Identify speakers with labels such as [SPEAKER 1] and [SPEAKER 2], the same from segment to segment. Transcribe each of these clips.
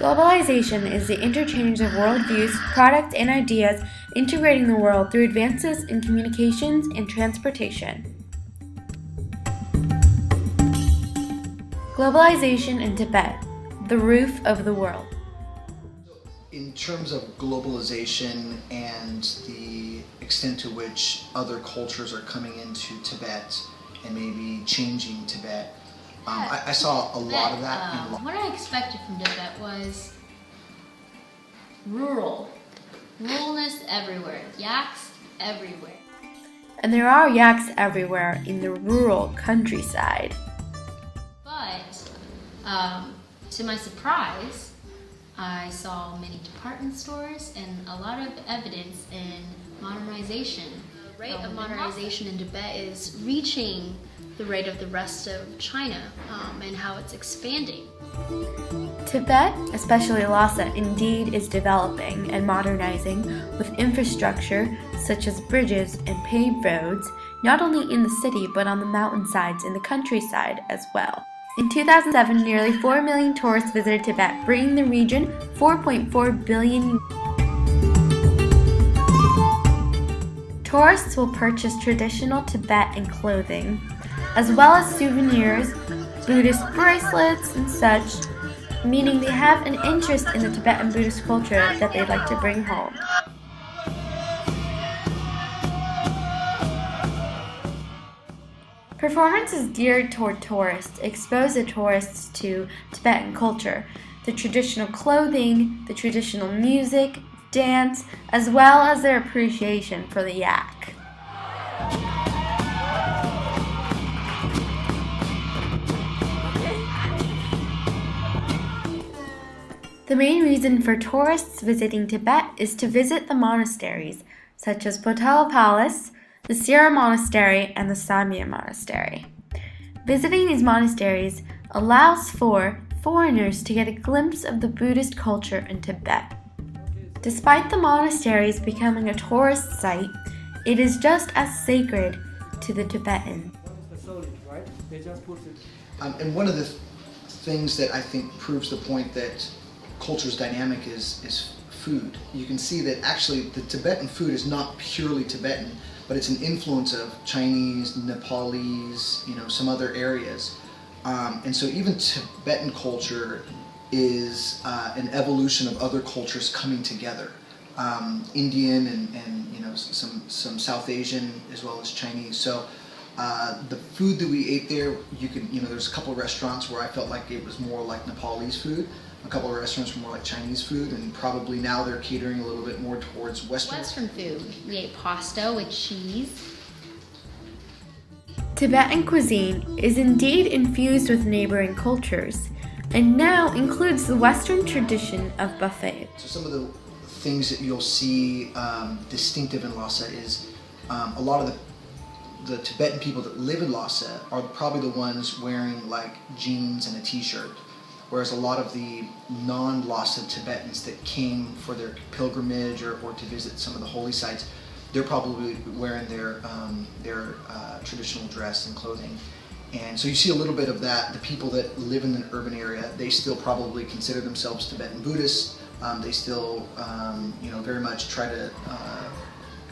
[SPEAKER 1] Globalization is the interchange of worldviews, products, and ideas integrating the world through advances in communications and transportation. Globalization in Tibet, the roof of the world.
[SPEAKER 2] In terms of globalization and the extent to which other cultures are coming into Tibet and maybe changing Tibet, I saw a lot of that.
[SPEAKER 3] What I expected from Tibet was ruralness everywhere, yaks everywhere.
[SPEAKER 1] And there are yaks everywhere in the rural countryside.
[SPEAKER 3] But to my surprise, I saw many department stores and a lot of evidence in modernization. The rate of modernization in Tibet is reaching the rate of the rest of China and how it's expanding.
[SPEAKER 1] Tibet, especially Lhasa, indeed is developing and modernizing with infrastructure such as bridges and paved roads, not only in the city but on the mountainsides and the countryside as well. In 2007, nearly 4 million tourists visited Tibet, bringing the region 4.4 billion. Tourists will purchase traditional Tibetan clothing, as well as souvenirs, Buddhist bracelets, and such, meaning they have an interest in the Tibetan Buddhist culture that they'd like to bring home. Performances geared toward tourists expose the tourists to Tibetan culture, the traditional clothing, the traditional music, dance, as well as their appreciation for the yak. The main reason for tourists visiting Tibet is to visit the monasteries, such as Potala Palace, the Sira Monastery, and the Samye Monastery. Visiting these monasteries allows for foreigners to get a glimpse of the Buddhist culture in Tibet. Despite the monasteries becoming a tourist site, it is just as sacred to the Tibetans.
[SPEAKER 2] And one of the things that I think proves the point that culture's dynamic is food. You can see that actually the Tibetan food is not purely Tibetan, but it's an influence of Chinese, Nepalese, some other areas. And so even Tibetan culture is an evolution of other cultures coming together. Indian and some South Asian as well as Chinese. So the food that we ate there, there's a couple of restaurants where I felt like it was more like Nepalese food. A couple of restaurants were more like Chinese food, and probably now they're catering a little bit more towards Western
[SPEAKER 3] food. We ate pasta with cheese.
[SPEAKER 1] Tibetan cuisine is indeed infused with neighboring cultures, and now includes the Western tradition of buffet.
[SPEAKER 2] So some of the things that you'll see distinctive in Lhasa is a lot of the Tibetan people that live in Lhasa are probably the ones wearing like jeans and a t-shirt. Whereas a lot of the non-Lhasa Tibetans that came for their pilgrimage or to visit some of the holy sites, they're probably wearing their traditional dress and clothing. And so you see a little bit of that. The people that live in an urban area, they still probably consider themselves Tibetan Buddhists. They still, very much try to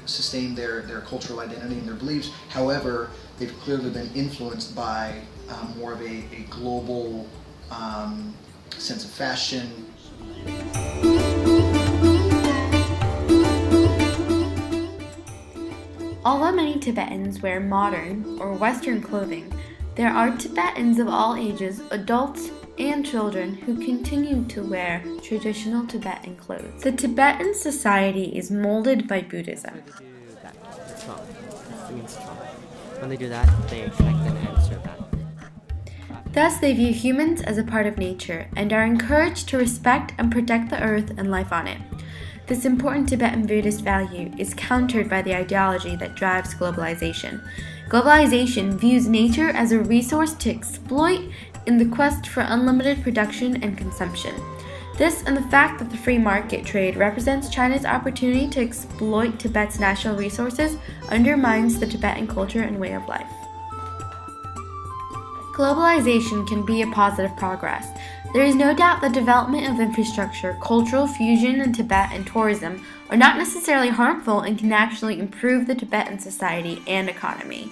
[SPEAKER 2] sustain their cultural identity and their beliefs. However, they've clearly been influenced by more of a global sense of fashion.
[SPEAKER 1] Although many Tibetans wear modern or Western clothing, there are Tibetans of all ages, adults and children, who continue to wear traditional Tibetan clothes. The Tibetan society is molded by Buddhism.
[SPEAKER 4] It's wrong. It means wrong. When they do that, they expect an answer back.
[SPEAKER 1] Thus, they view humans as a part of nature and are encouraged to respect and protect the earth and life on it. This important Tibetan Buddhist value is countered by the ideology that drives globalization. Globalization views nature as a resource to exploit in the quest for unlimited production and consumption. This and the fact that the free market trade represents China's opportunity to exploit Tibet's natural resources undermines the Tibetan culture and way of life. Globalization can be a positive progress. There is no doubt that development of infrastructure, cultural fusion in Tibet, and tourism are not necessarily harmful and can actually improve the Tibetan society and economy.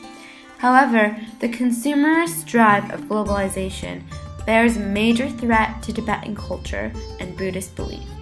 [SPEAKER 1] However, the consumerist drive of globalization bears a major threat to Tibetan culture and Buddhist belief.